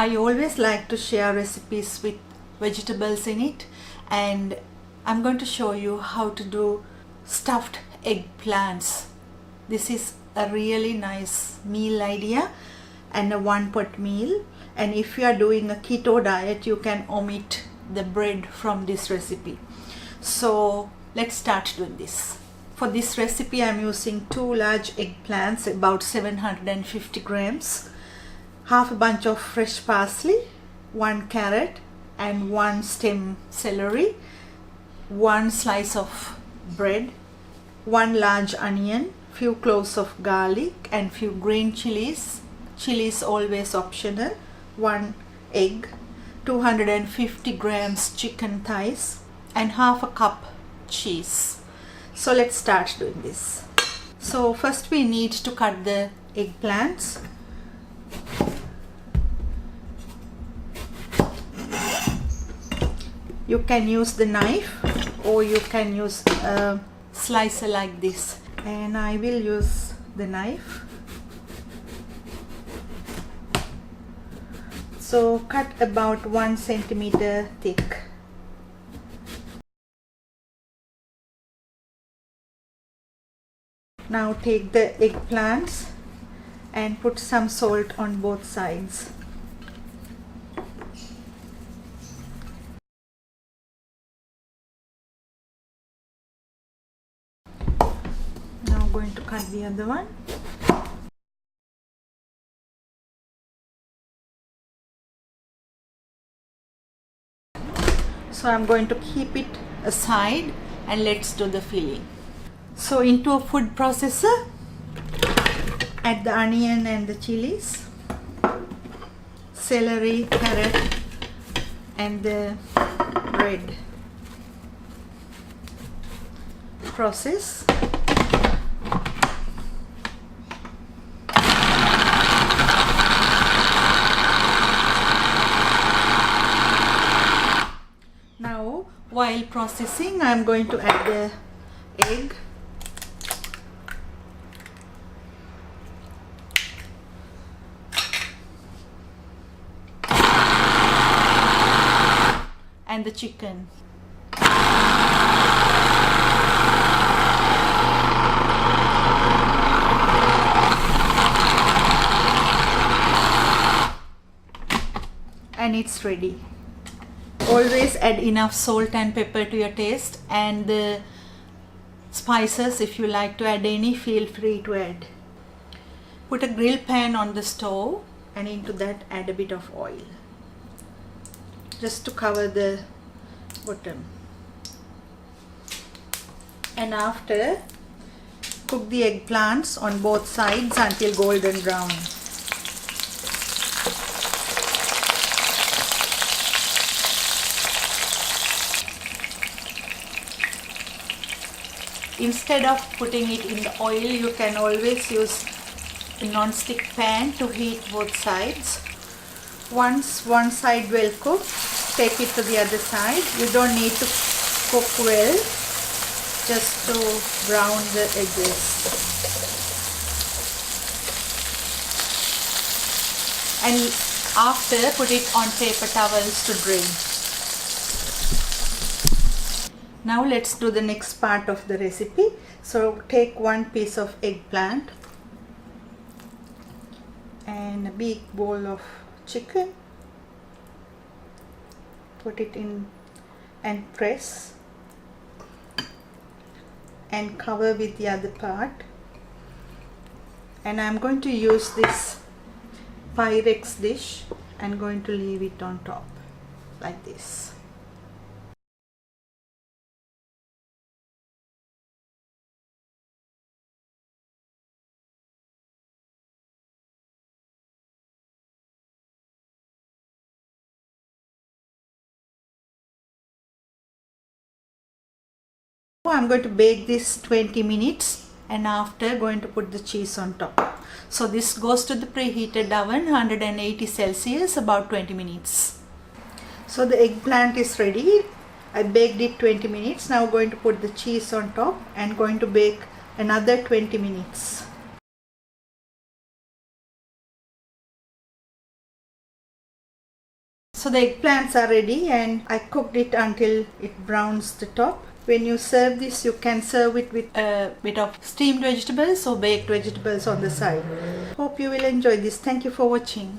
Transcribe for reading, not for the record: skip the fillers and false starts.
I always like to share recipes with vegetables in it, and I'm going to show you how to do stuffed eggplants. This is a really nice meal idea and a one-pot meal, and if you are doing a keto diet you can omit the bread from this recipe. So let's start doing this. For this recipe I'm using 2 large eggplants, about 750 grams, half a bunch of fresh parsley, 1 carrot and 1 stem celery, 1 slice of bread, 1 large onion, few cloves of garlic and few green chilies. Chilies always optional, 1 egg, 250 grams chicken thighs and half a cup cheese. So let's start doing this. So first we need to cut the eggplants. You can use the knife or you can use a slicer like this, and I will use the knife. So cut about 1 centimeter thick. Now take the eggplants and put some salt on both sides. Now I'm going to cut the other one. So I'm going to keep it aside and let's do the filling. So into a food processor, add the onion and the chilies, celery, carrot and the bread. Process. Now while processing I am going to add the egg. And the chicken. And it's ready. Always add enough salt and pepper to your taste, and the spices, if you like to add any, feel free to add. Put a grill pan on the stove and into that add a bit of oil, just to cover the bottom. And after, cook the eggplants on both sides until golden brown. Instead of putting it in the oil, you can always use a non-stick pan to heat both sides. Once one side well cooked, take it to the other side. You don't need to cook well, just to brown the edges. And after, put it on paper towels to drain. Now let's do the next part of the recipe. So take 1 piece of eggplant and a big bowl of chicken. Put it in and press and cover with the other part. And I'm going to use this Pyrex dish and going to leave it on top like this. I'm going to bake this 20 minutes and after going to put the cheese on top. So this goes to the preheated oven, 180 Celsius, about 20 minutes. So the eggplant is ready. I baked it 20 minutes. Now going to put the cheese on top and going to bake another 20 minutes. So the eggplants are ready and I cooked it until it browns the top. When you serve this, you can serve it with a bit of steamed vegetables or baked vegetables on the side. Hope you will enjoy this. Thank you for watching.